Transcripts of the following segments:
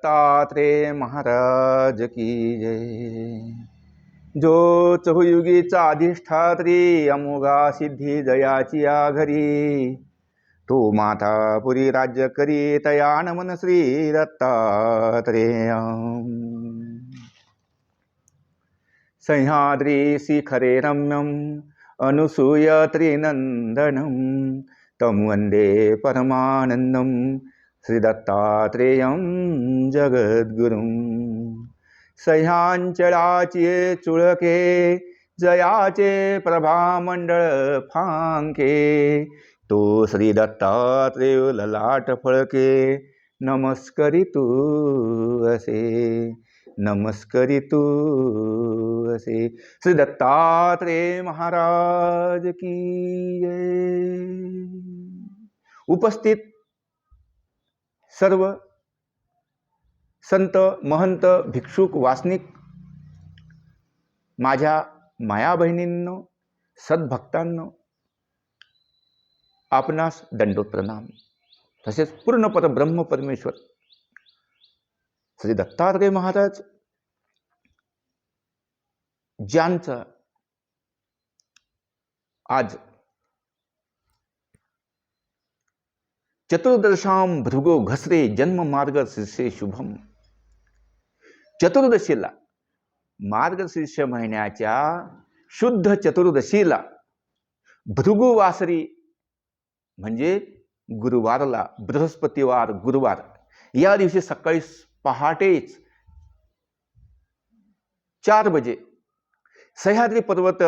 दत्तात्रेय महाराज की जय। जो चहुयुगीचा अधिष्ठात्री अमोघा सिद्धी जयाची आघरी, तो मातापुरी राज्य करी तया नमन श्री दत्तात्रेय। सह्याद्री शिखरे रम्यम अनुसूय त्रिनंदनम तम वंदे परमानंदम श्री दत्तात्रेयं जगद्गुरुं। सह्यांचलाचे चुळके जयाचे प्रभामंडळ फांके, तो श्री दत्तात्रेय ललाट फळके नमस्करितू असे, नमस्करितू असे। श्री दत्तात्रेय महाराज की जय। उपस्थित सर्व संत महंत भिक्षुक वासनिक माझ्या माया बहिणींनो, सद्भक्तांनो, आपणास दंडोत प्रणाम। तसेच पूर्ण परब्रह्म परमेश्वर श्री दत्तात्रेय महाराज ज्यांचा आज चतुर्दशाम भृगो घसरे जन्म मार्गशीर्षे शुभम, चतुर्दशीला मार्गशीर्ष महिन्याच्या शुद्ध चतुर्दशीला भृगुवासरी म्हणजे गुरुवारला, बृहस्पतिवार गुरुवार या दिवशी सकाळी पहाटेच 4 बजे सह्याद्री पर्वत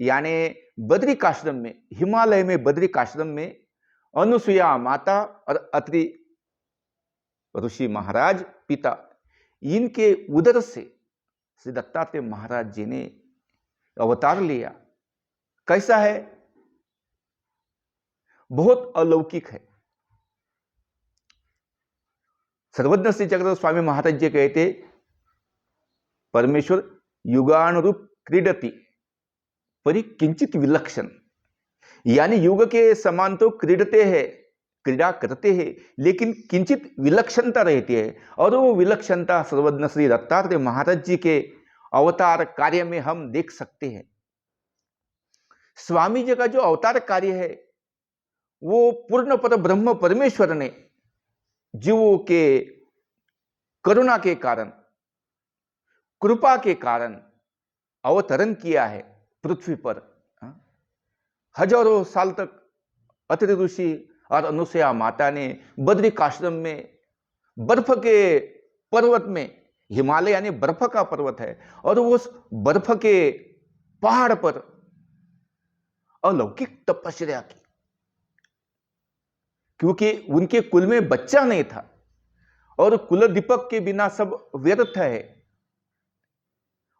यानी बद्रिकाश्रम में, हिमालय में बद्रिकाश्रम में अनुसुया माता और अत्रि ऋषि महाराज पिता, इनके उदर से श्री दत्तात्रेय महाराज जी ने अवतार लिया। कैसा है? बहुत अलौकिक है। सर्वज्ञ श्री चक्र स्वामी महाराज जी कहते, परमेश्वर युगानुरूप क्रीडती परि किंचित विलक्षण, यानी युग के समान तो क्रीडते हैं, क्रीड़ा करते हैं, लेकिन किंचित विलक्षणता रहती है। और वो विलक्षणता सर्वज्ञ श्री दत्तात्रेय महाराज जी के अवतार कार्य में हम देख सकते हैं। स्वामी जी का जो अवतार कार्य है वो पूर्ण पर ब्रह्म परमेश्वर ने जीवों के करुणा के कारण, कृपा के कारण अवतरण किया है पृथ्वी पर। हजारों साल तक अत्रि ऋषि और अनुसुया माता ने बद्रिकाश्रम में बर्फ के पर्वत में, हिमालय यानी बर्फ का पर्वत है, और उस बर्फ के पहाड़ पर अलौकिक तपस्या की, क्योंकि उनके कुल में बच्चा नहीं था और कुल दीपक के बिना सब व्यर्थ है,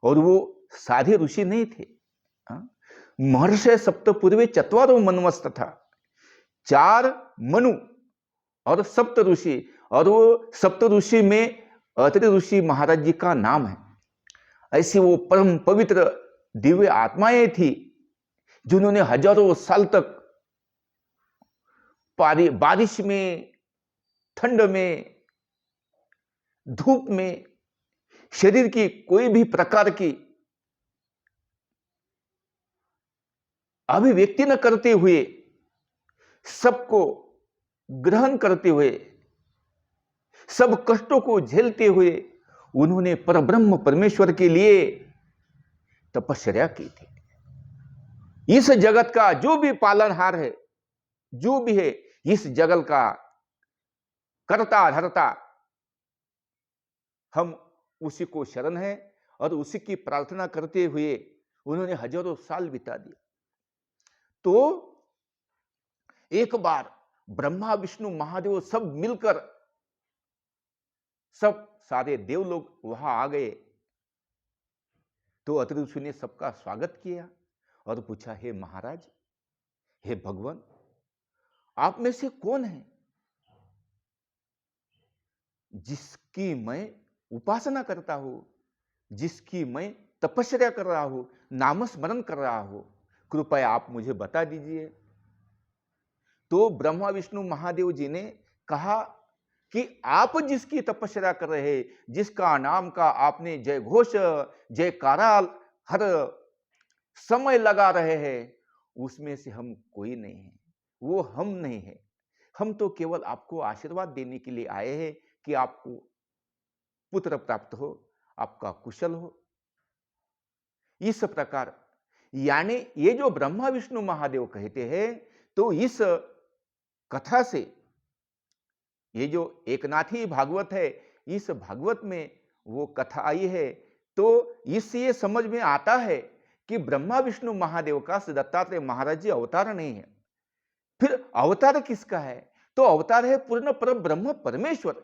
और वो साधे ऋषि नहीं थे। महर्षि सप्तपूर्वे चत्वारो मनवस्त था, 4 मनु और सप्त ऋषि, और वो सप्त ऋषि में अत्रि ऋषि महाराज जी का नाम है। ऐसी वो परम पवित्र दिव्य आत्माएं थी जिन्होंने हजारों साल तक बारिश में, ठंड में, धूप में शरीर की कोई भी प्रकार की अभिव्यक्ति न करते हुए, सबको ग्रहण करते हुए, सब कष्टों को झेलते हुए उन्होंने परब्रह्म परमेश्वर के लिए तपस्या की थी। इस जगत का जो भी पालनहार है, जो भी है, इस जगत का करता धरता, हम उसी को शरण है और उसी की प्रार्थना करते हुए उन्होंने हजारों साल बिता दिए। तो एक बार ब्रह्मा विष्णु महादेव सब मिलकर, सब सारे देव लोग वहां आ गए। तो अत्रि ऋषि ने सबका स्वागत किया और पूछा, हे महाराज, हे भगवान, आप में से कौन है जिसकी मैं उपासना करता हूं, जिसकी मैं तपस्या कर रहा हूं, नामस्मरण कर रहा हूं, कृपया आप मुझे बता दीजिए। तो ब्रह्मा विष्णु महादेव जी ने कहा, कि आप जिसकी तपस्या कर रहे, जिसका नाम का आपने जय घोष, जयकारा हर समय लगा रहे हैं, उसमें से हम कोई नहीं है, वो हम नहीं है। हम तो केवल आपको आशीर्वाद देने के लिए आए हैं कि आपको पुत्र प्राप्त हो, आपका कुशल हो। इस प्रकार यानी ये जो ब्रह्मा विष्णु महादेव कहते हैं, तो इस कथा से ये जो एकनाथी भागवत है, इस भागवत में वो कथा आई है, तो इससे ये समझ में आता है कि ब्रह्मा विष्णु महादेव का श्री दत्तात्रेय महाराज जी अवतार नहीं है। फिर अवतार किसका है? तो अवतार है पूर्ण पर ब्रह्म परमेश्वर।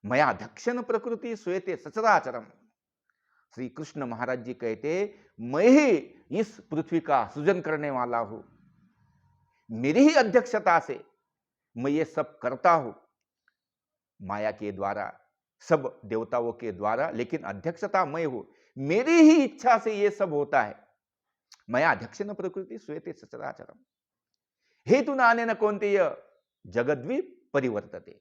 मया दक्षिण प्रकृति श्वेते सचराचरम। श्री कृष्ण महाराज जी कहते, मैं ही इस पृथ्वी का सृजन करने वाला हूं, मेरी ही अध्यक्षता से मैं ये सब करता हूं, माया के द्वारा, सब देवताओं के द्वारा, लेकिन अध्यक्षता मैं हूं, मेरी ही इच्छा से ये सब होता है। मया दक्षिण प्रकृति श्वेते सचराचरम हेतु नाने न कौन्तेय जगद्वी परिवर्तते।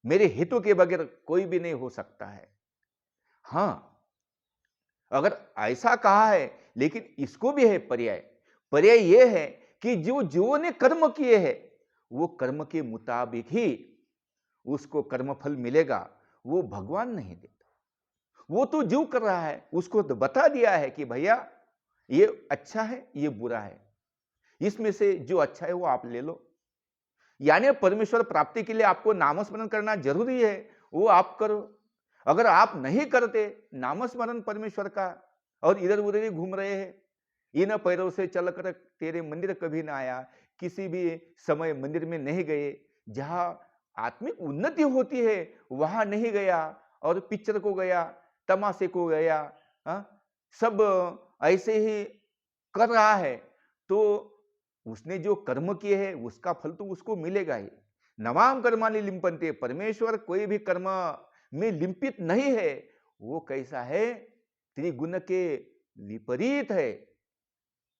मेरे हेतु के बगैर कोई भी नहीं हो सकता है। हां, अगर ऐसा कहा है, लेकिन इसको भी है पर्याय। पर्याय यह है कि जो जीवों ने कर्म किए हैं, वो कर्म के मुताबिक ही उसको कर्मफल मिलेगा, वो भगवान नहीं देता। वो तो जीव कर रहा है, उसको तो बता दिया है कि भैया ये अच्छा है, ये बुरा है, इसमें से जो अच्छा है वो आप ले लो। यानी परमेश्वर प्राप्ति के लिए आपको नामस्मरण करना जरूरी है, वो आप करो। अगर आप नहीं करते नामस्मरण परमेश्वर का और इधर उधर ही घूम रहे हैं, इन पैरों से चलकर तेरे मंदिर कभी ना आया, किसी भी समय मंदिर में नहीं गए, जहां आत्मिक उन्नति होती है वहां नहीं गया, और पिक्चर को गया, तमाशे को गया, सब ऐसे ही कर रहा है, तो उसने जो कर्म किए हैं उसका फल तो उसको मिलेगा ही। नमाम कर्माणि लिम्पन्ते, परमेश्वर कोई भी कर्म में लिंपित नहीं है। वो कैसा है? त्रिगुण के विपरीत है,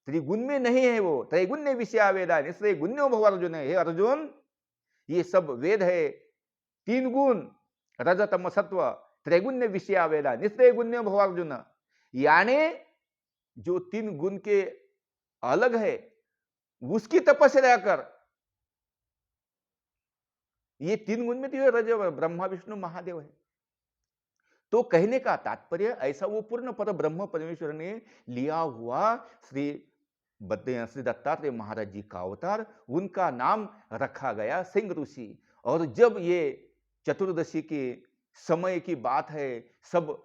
त्रिगुण में नहीं है वो। त्रैगुण्य विषया वेदा निश्चय गुण्यो भव अर्जुन। हे अर्जुन, ये सब वेद है, तीन गुण रजतम सत्व, त्रैगुण्य विषया वेदा निश्चय गुण्यो भव अर्जुन। यानी जो तीन गुण के अलग है उसकी तपस्या कर। ये तीन गुण में तो रज ब्रह्मा विष्णु महादेव है। तो कहने का तात्पर्य ऐसा वो पूर्ण पर ब्रह्म परमेश्वर ने लिया हुआ श्री दत्तात्रेय महाराज जी का अवतार, उनका नाम रखा गया सिंह ऋषि। और जब ये चतुर्दशी के समय की बात है, सब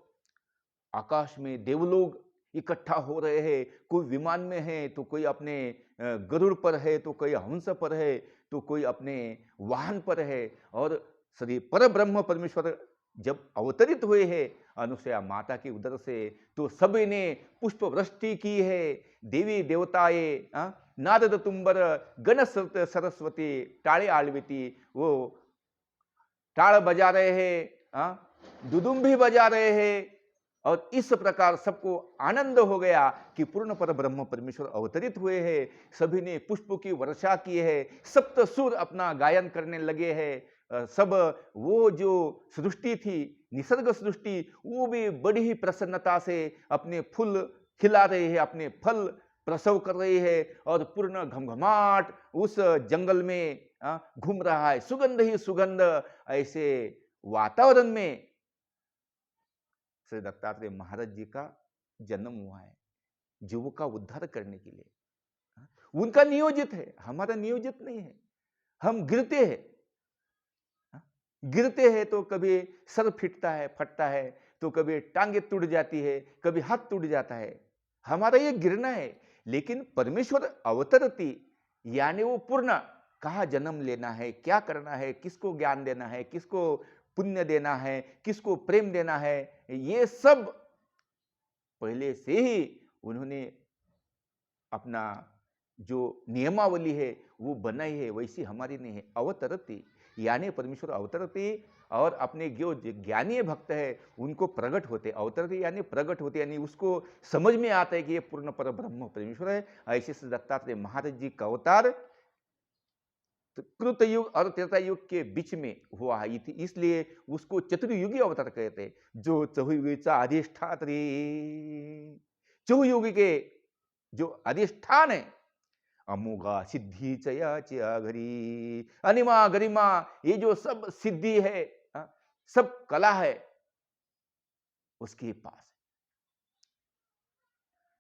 आकाश में देवलोग इकट्ठा हो रहे हैं, कोई विमान में है तो कोई अपने गरुड़ पर है, तो कोई हंस पर है, तो कोई अपने वाहन पर है। और श्री पर ब्रह्म परमेश्वर जब अवतरित हुए हैं अनुसया माता के उदर से, तो सभी ने पुष्प वृष्टि की है। देवी देवताएं, नारद तुम्बर गण सरस्वती टाळे आळविती, वो टाड़ बजा रहे हैं, दुदुम्भी बजा रहे हैं, और इस प्रकार सबको आनंद हो गया कि पूर्ण पर ब्रह्म परमेश्वर अवतरित हुए हैं। सभी ने पुष्प की वर्षा की है, सप्त सुर अपना गायन करने लगे हैं। सब वो जो सृष्टि थी, निसर्ग सृष्टि, वो भी बड़ी ही प्रसन्नता से अपने फूल खिला रहे हैं, अपने फल प्रसव कर रही है, और पूर्ण घमघमाट उस जंगल में घूम रहा है, सुगंध ही सुगंध। ऐसे वातावरण में श्री दत्तात्रेय महाराज जी का जन्म हुआ है, जीवों का उद्धार करने के लिए। उनका नियोजित है, हमारा नियोजित नहीं है। हम गिरते हैं, गिरते हैं तो कभी सर फटता है, तो कभी टांगे टूट जाती है, कभी हाथ टूट जाता है। हमारा ये गिरना है, लेकिन परमेश्वर अवतरती यानी वो पूर्ण कहाँ जन्म लेना है, क्या करना है, किसको ज्ञान देना है, किसको पुण्य देना है, किसको प्रेम देना है, ये सब पहले से ही उन्होंने अपना जो नियमावली है वो बनाई है, वैसी हमारी नहीं है। अवतरती यानी परमेश्वर अवतरती, और अपने जो ज्ञानी भक्त है उनको प्रकट होते। अवतरती यानी प्रकट होते, यानी उसको समझ में आता है कि ये पूर्ण पर ब्रह्म परमेश्वर है। ऐसे से दत्तात्रेय महाराज जी का अवतार तो कृत युग और त्रेता युग के बीच में वो आई थी, इसलिए उसको चतुर्युगी अवतार कहते हैं, जो चहुयुगीचा अधिष्ठात्री, चहुयुगी के जो अधिष्ठान है, अमोघा सिद्धि चयाची घरी, अनिमा गरिमा, ये जो सब सिद्धि है, सब कला है, उसके पास है।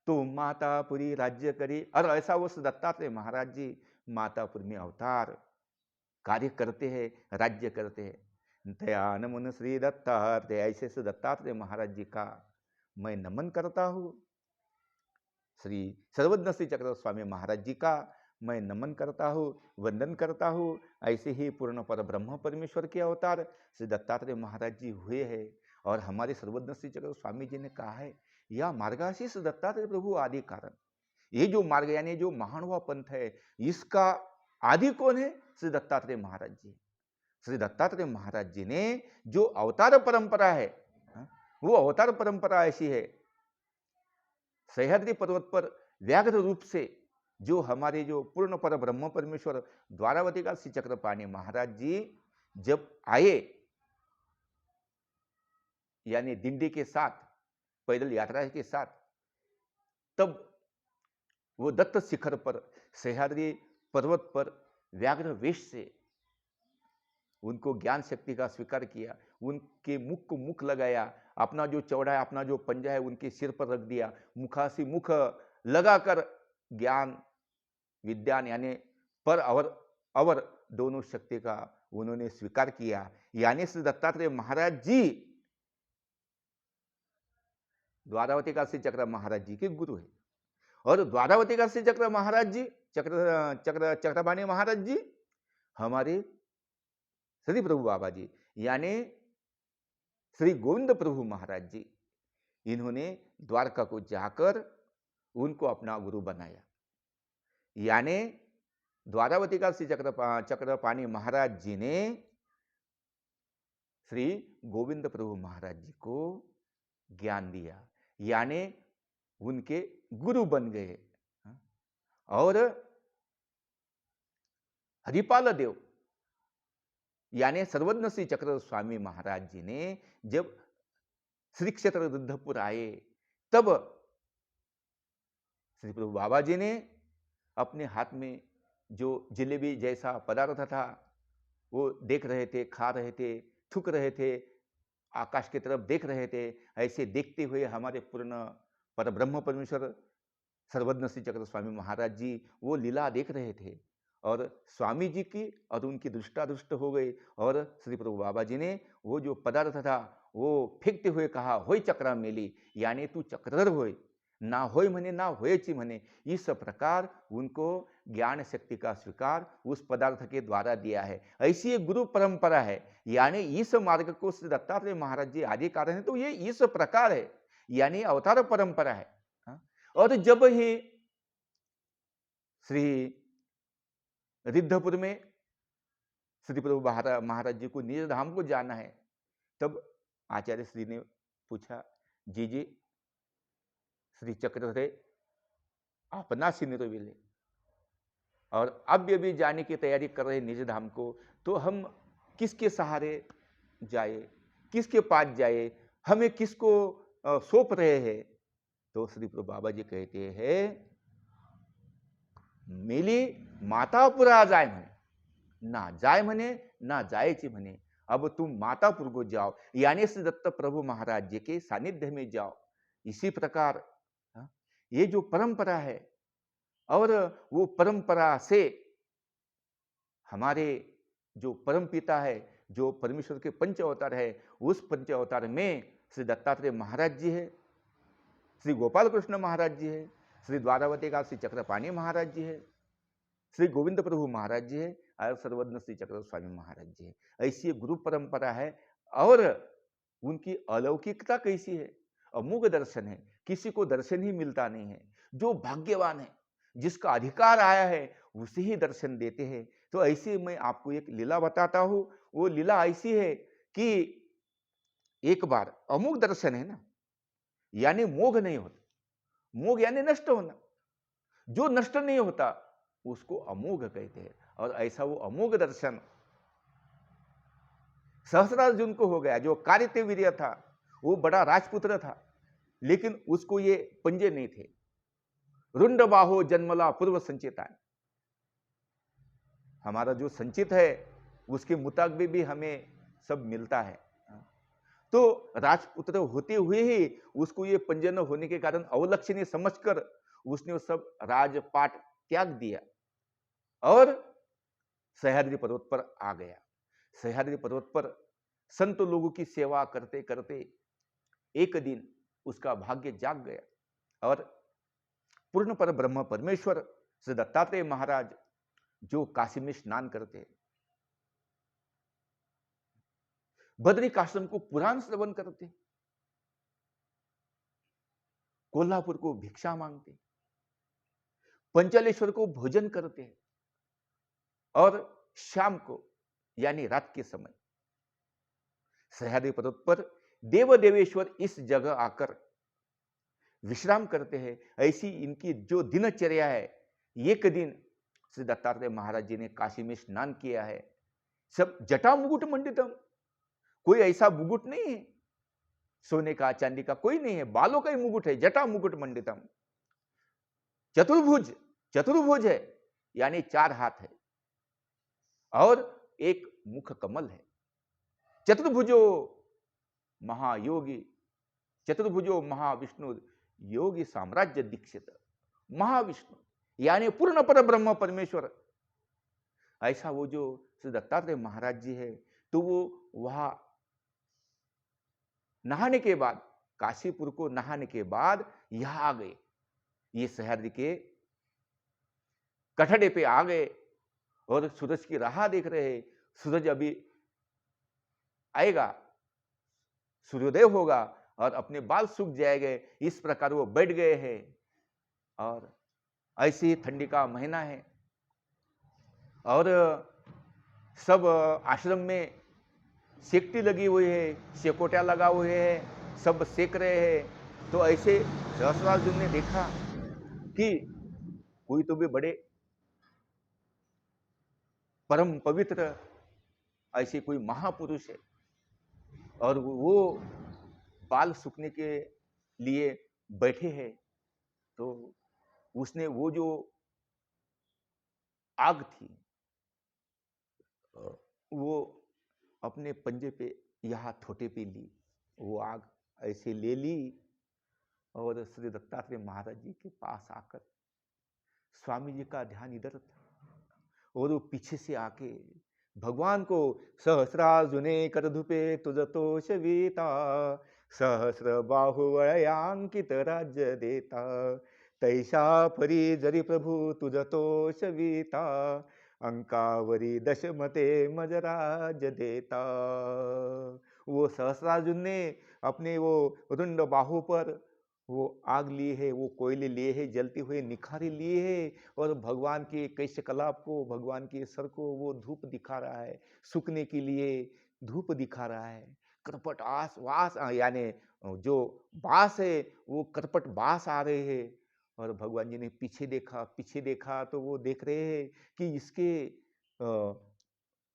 तो मातापुरी राज्य करे, और ऐसा उस दत्तात्रेय महाराज जी मातापुर में अवतार कार्य करते हैं, राज्य करते हैं। दयान मुन श्री दत्तात्रेय, ऐसे से दत्तात्रेय महाराज जी का मैं नमन करता हूँ। श्री सर्वज्ञ श्री चक्र स्वामी महाराज जी का मैं नमन करता हूँ, वंदन करता हूँ। ऐसे ही पूर्ण पर ब्रह्म परमेश्वर के अवतार श्री दत्तात्रेय महाराज जी हुए हैं। और हमारे सर्वज्ञ श्री चक्र स्वामी जी ने कहा है, यह मार्गाशीष दत्तात्रेय प्रभु आदि कारण। ये जो मार्ग यानी जो महानुभा पंथ है, इसका आदि कौन है? श्री दत्तात्रेय महाराज जी। श्री दत्तात्रेय महाराज जी ने जो अवतार परंपरा है, वो अवतार परंपरा ऐसी है, सह्याद्री पर्वत पर व्याघ्र रूप से जो हमारे जो पूर्ण पर ब्रह्म परमेश्वर द्वारावती का श्री चक्रपाणी महाराज जी जब आए, यानी दिंडी के साथ, पैदल यात्रा के साथ, तब वो दत्त शिखर पर सह्याद्री पर्वत पर व्याघ्र वेश से उनको ज्ञान शक्ति का स्वीकार किया, उनके मुख को मुख लगाया, अपना जो चौड़ा है, अपना जो पंजा है उनके सिर पर रख दिया, मुखासी मुख लगाकर ज्ञान विज्ञान यानी पर अवर दोनों शक्ति का उन्होंने स्वीकार किया। यानी श्री दत्तात्रेय महाराज जी द्वारावती का श्री चक्र महाराज जी के गुरु है। और द्वारावती का श्री चक्र महाराज जी, चक्रपाणी महाराज जी हमारे श्री प्रभु बाबा जी यानी श्री गोविंद प्रभु महाराज जी, इन्होंने द्वारका को जाकर उनको अपना गुरु बनाया। यानी द्वारावती का श्री चक्रपाणी महाराज जी ने श्री गोविंद प्रभु महाराज जी को ज्ञान दिया, यानी उनके गुरु बन गए। और हरिपाल देव यानी सर्वज्ञ श्री चक्र स्वामी महाराज जी ने जब श्री क्षेत्र रुद्धपुर आए, तब श्री प्रभु बाबा जी ने अपने हाथ में जो जलेबी जैसा पदार्थ था वो देख रहे थे, खा रहे थे, थूक रहे थे, आकाश की तरफ देख रहे थे। ऐसे देखते हुए हमारे पूर्ण पर ब्रह्म परमेश्वर सर्वज्ञ श्री चक्र स्वामी महाराज जी वो लीला देख रहे थे, और स्वामी जी की और उनकी दृष्टादृष्ट हो गई। और श्री प्रभु बाबा जी ने वो जो पदार्थ था वो फेंकते हुए कहा, होय चक्रा मेली, यानी तू चक्रधर होय, ना होय मने ना होयची मने। इस प्रकार उनको ज्ञान शक्ति का स्वीकार उस पदार्थ के द्वारा दिया है। ऐसी एक गुरु परंपरा है, यानी इस मार्ग को श्री दत्तात्रेय महाराज जी आदि कारण है, तो ये इस प्रकार है, यानी अवतार परंपरा है। और जब ही श्री रिद्धपुर में श्री प्रभु महाराज जी को निज धाम को जाना है, तब आचार्य श्री ने पूछा, जी श्री चक्रधर अपना सिनिरविले और अब भी जाने की तैयारी कर रहे निज धाम को, तो हम किसके सहारे जाए, किसके पास जाए, हमें किसको सौंप रहे हैं? तो श्री प्रभु बाबा जी कहते हैं, मेली मातापुरा जाय म्हणे, ना जाय म्हणे ना जायची म्हणे, अब तुम मातापुर को जाओ, यानी श्री दत्त प्रभु महाराज जी के सानिध्य में जाओ। इसी प्रकार ये जो परंपरा है, और वो परंपरा से हमारे जो परम पिता है, जो परमेश्वर के पंच अवतार है, उस पंच अवतार में श्री दत्तात्रेय महाराज जी है, श्री गोपाल कृष्ण महाराज जी है, श्री द्वारावती का श्री चक्रपाणी महाराज जी है, श्री गोविंद प्रभु महाराज जी है, और सर्वज्ञ श्री चक्र स्वामी महाराज जी है। ऐसी गुरु परंपरा है। और उनकी अलौकिकता कैसी है, अमोघ दर्शन है, किसी को दर्शन ही मिलता नहीं है। जो भाग्यवान है, जिसका अधिकार आया है, उसे ही दर्शन देते हैं। तो ऐसे मैं आपको एक लीला बताता हूं। वो लीला ऐसी है कि एक बार अमोघ दर्शन है ना, यानी मोघ नहीं होता, मोघ यानी नष्ट होना, जो नष्ट नहीं होता उसको अमोघ कहते हैं। और ऐसा वो अमोघ दर्शन सहस्रार्जुन को हो गया। जो कार्तिवीर्य था वो बड़ा राजपुत्र था, लेकिन उसको ये पंजे नहीं थे। रुंड बाहो जन्मला पूर्व संचिता। हमारा जो संचित है उसके मुताबिक भी हमें सब मिलता है। तो राजपुत्र होते हुए ही उसको ये पंजे न होने के कारण अवलक्षणीय समझकर उसने वो सब राजपाट त्याग दिया और सह्याद्री पर्वत पर आ गया। सह्याद्री पर्वत पर संत लोगों की सेवा करते करते एक दिन उसका भाग्य जाग गया और पूर्ण पर ब्रह्म परमेश्वर श्री दत्तात्रेय महाराज जो काशी में स्नान करते, बद्रिकाश्रम को पुराण श्रवण करते, कोल्हापुर को भिक्षा मांगते, पंचालेश्वर को भोजन करते और शाम को यानी रात के समय सह्याद्री पर्वत पर देव देवेश्वर इस जगह आकर विश्राम करते हैं। ऐसी इनकी जो दिनचर्या है, एक दिन श्री दत्तात्रेय महाराज जी ने काशी में स्नान किया है। सब जटा मुकुट मंडितम, कोई ऐसा मुकुट नहीं है सोने का चांदी का, कोई नहीं है, बालों का ही मुकुट है, जटा मुकुट मंडितम। चतुर्भुज, चतुर्भुज है यानी 4 हाथ है और एक मुख कमल है। चतुर्भुजो महायोगी, चतुर्भुजो महाविष्णु योगी साम्राज्य दीक्षित। महाविष्णु यानी पूर्ण पर ब्रह्म परमेश्वर। ऐसा वो जो श्री दत्तात्रेय महाराज जी है, तो वो वहां नहाने के बाद, काशीपुर को नहाने के बाद यहां आ गए। ये सह्याद्री के कठड़े पे आ गए और सूरज की राह देख रहे हैं। सूरज अभी आएगा, सूर्योदय होगा और अपने बाल सूख जाएंगे, इस प्रकार वो बैठ गए हैं। और ऐसे ही ठंडी का महीना है और सब आश्रम में सेकटी लगी हुई है, सेकोटिया लगा हुए है, सब सेक रहे हैं। तो ऐसे सहस्रार्जुन ने देखा कि कोई तो भी बड़े परम पवित्र ऐसे कोई महापुरुष है और वो बाल सूखने के लिए बैठे हैं। तो उसने वो जो आग थी वो अपने पंजे पे यहाँ थोटे पे ली, वो आग ऐसे ले ली और श्री दत्तात्रेय महाराज जी के पास आकर स्वामी जी का ध्यान इधर था और वो पीछे से आके भगवान को सहस्रार्जुने कर धुपे तुझतोष वीता, सहस्र बाहुवयांकित राज्य देता, तैसा परी जरी प्रभु तुझतोष वीता, अंकावरी दशमते मजराज देता। वो सहस्रार्जुन ने अपने वो रुंड बाहु पर वो आग लिए है, वो कोयले लिए है, जलते हुए निखारे लिए है और भगवान के कैसे कलाप को, भगवान के सर को वो धूप दिखा रहा है, सूखने के लिए धूप दिखा रहा है। करपट आस वास यानी जो बास है वो करपट बास आ रहे हैं और भगवान जी ने पीछे देखा तो वो देख रहे हैं कि इसके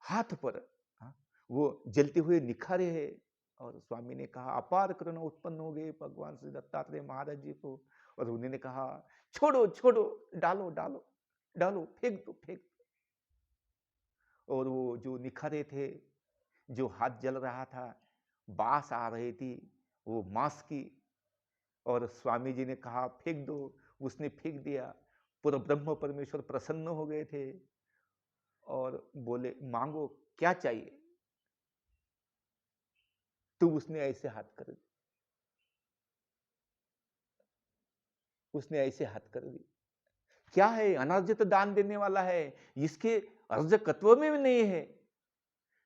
हाथ पर वो जलते हुए निखारे हैं। और स्वामी ने कहा, अपार करुणा उत्पन्न हो गई भगवान श्री दत्तात्रेय महाराज जी को और उन्होंने कहा, छोड़ो छोड़ो, डालो डालो डालो, फेंक दो फेंक दो। और वो जो निखारे थे, जो हाथ जल रहा था, बास आ रही थी वो मांस की, और स्वामी जी ने कहा फेंक दो, उसने फेंक दिया। पूरा ब्रह्म परमेश्वर प्रसन्न हो गए थे और बोले, मांगो क्या चाहिए। तो उसने ऐसे हाथ कर दी, उसने ऐसे हाथ कर दी। क्या है, अनार्जित दान देने वाला है, इसके अर्जकत्व में भी नहीं है,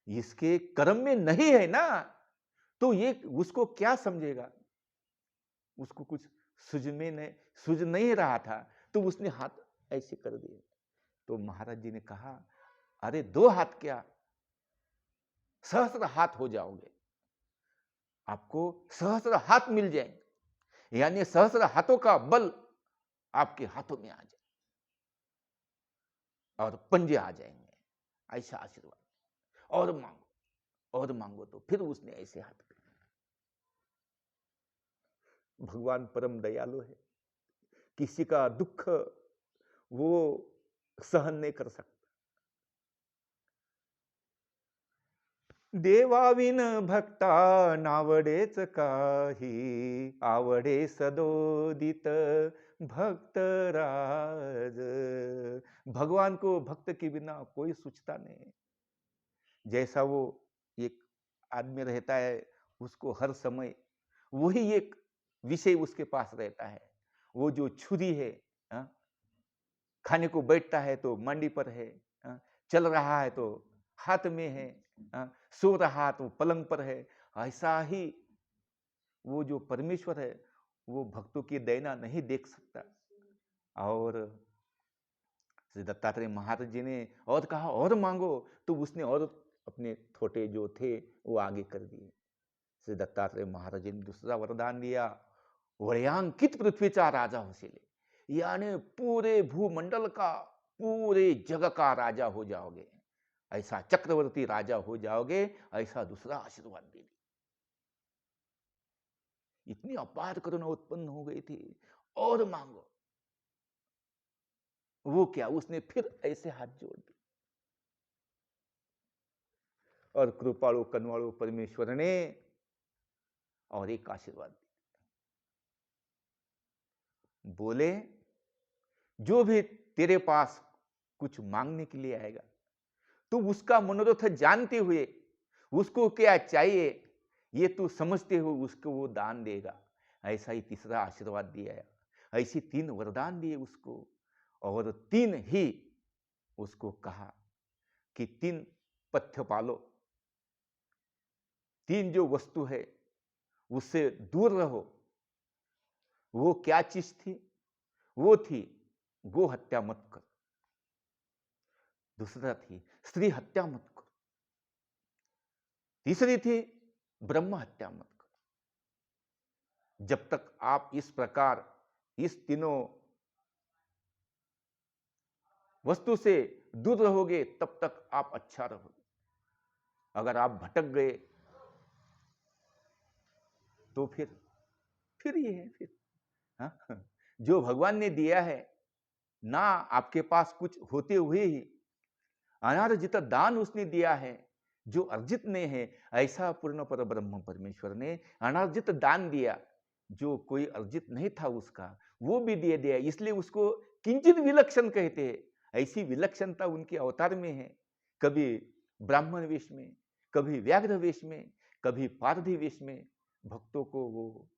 इसके कर्म में नहीं है ना, तो ये उसको क्या समझेगा। उसको कुछ सूझ नहीं रहा था, तो उसने हाथ ऐसे कर दिए। तो महाराज जी ने कहा, अरे 2 हाथ क्या, सहस्त्र हाथ हो जाओगे, आपको सहस्त्र हाथ मिल जाएंगे, यानी सहस्त्र हाथों का बल आपके हाथों में आ जाए और पंजे आ जाएंगे। ऐसा आशीर्वाद, और मांगो। तो फिर उसने ऐसे हाथ किया। भगवान परम दयालु है, किसी का दुख वो सहन नहीं कर सकता। देवाविन भक्ता नावडेच काही, आवडे सदोदित भक्त राज। भगवान को भक्त के बिना कोई सूझता नहीं। जैसा वो एक आदमी रहता है, उसको हर समय वही एक विषय उसके पास रहता है। वो जो छुरी है, हाँ, खाने को बैठता है तो मंडी पर है, हाँ, चल रहा है तो हाथ में है, हाँ, सो रहा तो पलंग पर है। ऐसा ही वो जो परमेश्वर है, वो भक्तों की दयना नहीं देख सकता। और श्री दत्तात्रेय महाराज जी ने और कहा और मांगो, तो उसने और अपने थोटे जो थे वो आगे कर दिए। श्री दत्तात्रेय महाराज जी ने दूसरा वरदान दिया, वलयांकित पृथ्वीचा राजा होशिले, यानी पूरे भूमंडल का, पूरे जग का राजा हो जाओगे, ऐसा चक्रवर्ती राजा हो जाओगे, ऐसा दूसरा आशीर्वाद दे दिया। इतनी अपार करुणा उत्पन्न हो गई थी। और मांगो। वो क्या, उसने फिर ऐसे हाथ जोड़ दिए और कृपालु कनवालु परमेश्वर ने और एक आशीर्वाद दिया। बोले जो भी तेरे पास कुछ मांगने के लिए आएगा, तो उसका मनोरथ जानते हुए उसको क्या चाहिए ये तू समझते हो, उसको वो दान देगा। ऐसा ही तीसरा आशीर्वाद दिया है। ऐसी 3 वरदान दिए उसको, और 3 ही उसको कहा कि 3 पथ्य पालो, 3 जो वस्तु है उससे दूर रहो। वो क्या चीज थी? वो थी गो हत्या मत कर, दूसरा थी स्त्री हत्या मत कर, तीसरी थी ब्रह्म हत्या मत कर। जब तक आप इस प्रकार इस तीनों वस्तु से दूर रहोगे, तब तक आप अच्छा रहोगे। अगर आप भटक गए तो फिर ये है फिर, हाँ? जो भगवान ने दिया है ना, आपके पास कुछ होते हुए ही अनार्जित दान उसने दिया है, जो अर्जित नहीं है। ऐसा पूर्ण पर ब्रह्म परमेश्वर ने अनार्जित दान दिया, जो कोई अर्जित नहीं था उसका, वो भी दे दिया। इसलिए उसको किंचित विलक्षण कहते हैं। ऐसी विलक्षणता उनके अवतार में है। कभी ब्राह्मण वेश में, कभी व्याघ्र वेश में, कभी पारधी वेश में भक्तों को वो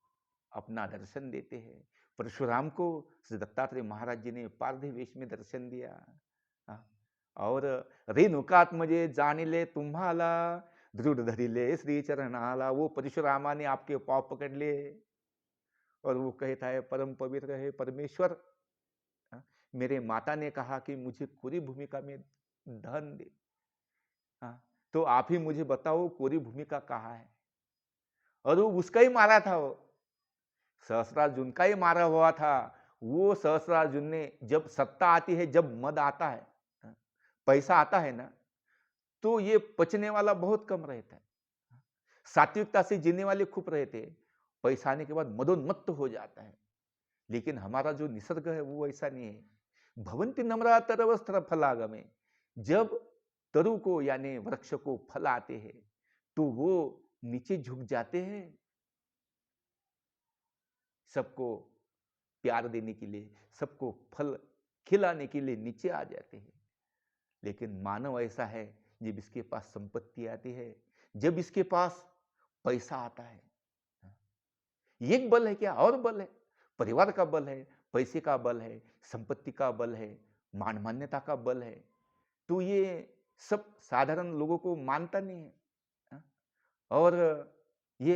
अपना दर्शन देते हैं। परशुराम को श्री दत्तात्रेय महाराज जी ने पारधी वेश में दर्शन दिया। हाँ। और रेणुकात्मजे जानिले तुम्हाला, दृढ़ धरिले श्री चरणाला। वो परशुरामा ने आपके पाँव पकड़ लिए और वो कहता है परम पवित्र है परमेश्वर, हाँ, मेरे माता ने कहा कि मुझे कोरी भूमिका में धन दे, हाँ, तो आप ही मुझे बताओ कोरी भूमिका कहाँ है। और वो उसका ही मारा था, वो सहस्त्रार्जुन का ही मारा हुआ था। वो सहस्त्रार्जुन ने, जब सत्ता आती है, जब मद आता है, पैसा आता है ना, तो ये पचने वाला बहुत कम रहता है। सात्विकता से जीने वाले खूब रहते हैं, पैसा आने के बाद मदोन्मत्त हो जाता है। लेकिन हमारा जो निसर्ग है वो ऐसा नहीं है। भवंती नम्रा तरवस्त्र फलागमे, जब तरु को यानी वृक्ष को फल आते हैं तो वो नीचे झुक जाते हैं, सबको प्यार देने के लिए, सबको फल खिलाने के लिए नीचे आ जाते हैं। लेकिन मानव ऐसा है, जब इसके पास संपत्ति आती है, जब इसके पास पैसा आता है, एक बल है क्या, और बल है, परिवार का बल है, पैसे का बल है, संपत्ति का बल है, मान मान्यता का बल है, तो ये सब साधारण लोगों को मानता नहीं है। और ये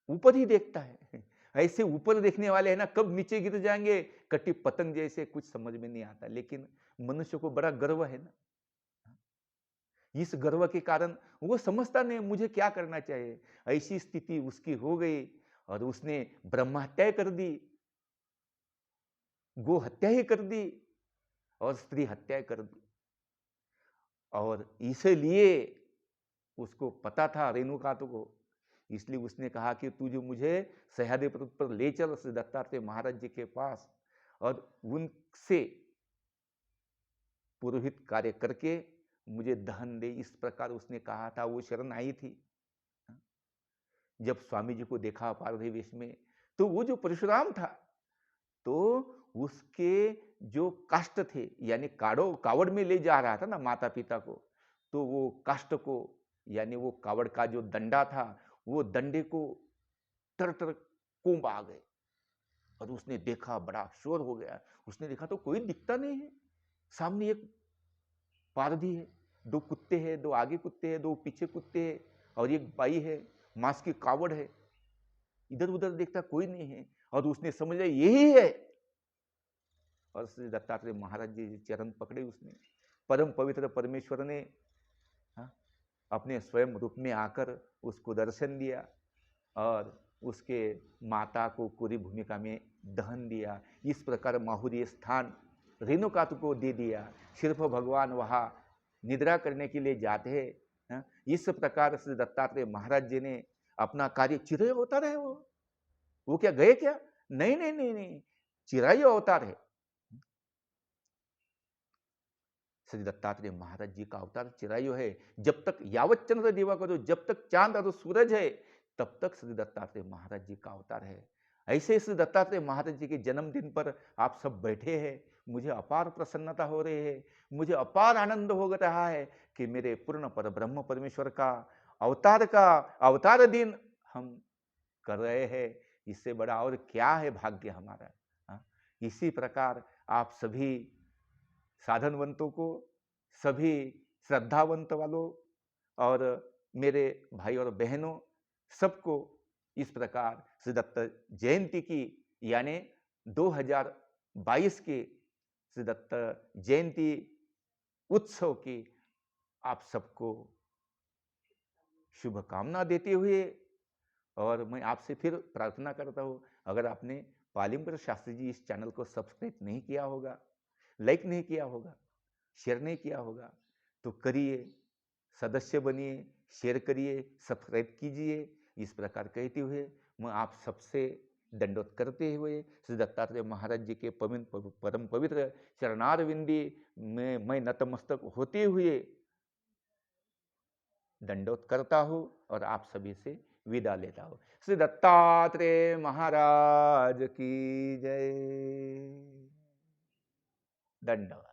ऊपर ही देखता है। ऐसे ऊपर देखने वाले हैं ना, कब नीचे गिर जाएंगे कटी पतंग जैसे, कुछ समझ में नहीं आता। लेकिन मनुष्य को बड़ा गर्व है ना, इस गर्व के कारण वो समझता नहीं मुझे क्या करना चाहिए। ऐसी स्थिति उसकी हो गई और उसने ब्रह्म हत्या कर दी, गो हत्या ही कर दी और स्त्री हत्या कर दी। और इसीलिए उसको पता था रेणुका को, इसलिए उसने कहा कि तू जो मुझे सह्याद्री पर्वत पर ले चल श्री दत्तात्रेय महाराज जी के पास और उनसे पुरोहित कार्य करके मुझे दहन दे। इस प्रकार उसने कहा था। वो शरण आई थी। जब स्वामी जी को देखा पारधी वेश में, तो वो जो परशुराम था, तो उसके जो काष्ठ थे, यानी कावड़ में ले जा रहा था ना माता पिता को, तो वो काष्ठ को, यानी वो कावड़ का जो दंडा था, वो दंडे को टर टर कोंब आ गए। और उसने देखा, बड़ा शोर हो गया। उसने देखा तो कोई दिखता नहीं है। सामने एक पारधी है, दो कुत्ते हैं, दो आगे कुत्ते हैं, दो पीछे कुत्ते हैं, और एक बाई है, मांस की कावड़ है। इधर उधर देखता कोई नहीं है, और उसने समझ लिया यही है। और श्री दत्तात्रेय महाराज जी चरण पकड़े उसने। परम पवित्र परमेश्वर ने अपने स्वयं रूप में आकर उसको दर्शन दिया और उसके माता को पूरी भूमिका में दहन दिया। इस प्रकार माहुरी स्थान रेणुकातु को दे दिया। सिर्फ भगवान वहाँ निद्रा करने के लिए जाते हैं। इस प्रकार श्री दत्तात्रेय महाराज जी ने अपना कार्य चिरायु अवतार है। वो क्या गए क्या? नहीं नहीं नहीं नहीं, चिरायु अवतार है। श्री दत्तात्रेय महाराज जी का अवतार चिरायु है। जब तक यावत चंद्र दिवाकर, जब तक चांद और सूरज है, तब तक श्री दत्तात्रेय महाराज जी का अवतार है। ऐसे श्री दत्तात्रेय महाराज जी के जन्मदिन पर आप सब बैठे हैं। मुझे अपार प्रसन्नता हो रही है, मुझे अपार आनंद हो रहा है कि मेरे पूर्ण पर ब्रह्म परमेश्वर का अवतार दिन हम कर रहे हैं। इससे बड़ा और क्या है भाग्य हमारा। इसी प्रकार आप सभी साधनवंतों को, सभी श्रद्धावंत वालों और मेरे भाई और बहनों सबको इस प्रकार श्री दत्त जयंती की, यानी 2022 के श्री दत्त जयंती उत्सव की आप सबको शुभकामना देते हुए, और मैं आपसे फिर प्रार्थना करता हूँ, अगर आपने पालिंपर शास्त्री जी इस चैनल को सब्सक्राइब नहीं किया होगा, लाइक नहीं किया होगा, शेयर नहीं किया होगा, तो करिए, सदस्य बनिए, शेयर करिए, सब्सक्राइब कीजिए। इस प्रकार कहते हुए मैं आप सबसे दंडोत करते हुए श्री दत्तात्रेय महाराज जी के परम पवित्र चरणारविंदी में मैं नतमस्तक होते हुए दंडोत करता हूँ और आप सभी से विदा लेता हूँ। श्री दत्तात्रेय महाराज की जय। दंडवत।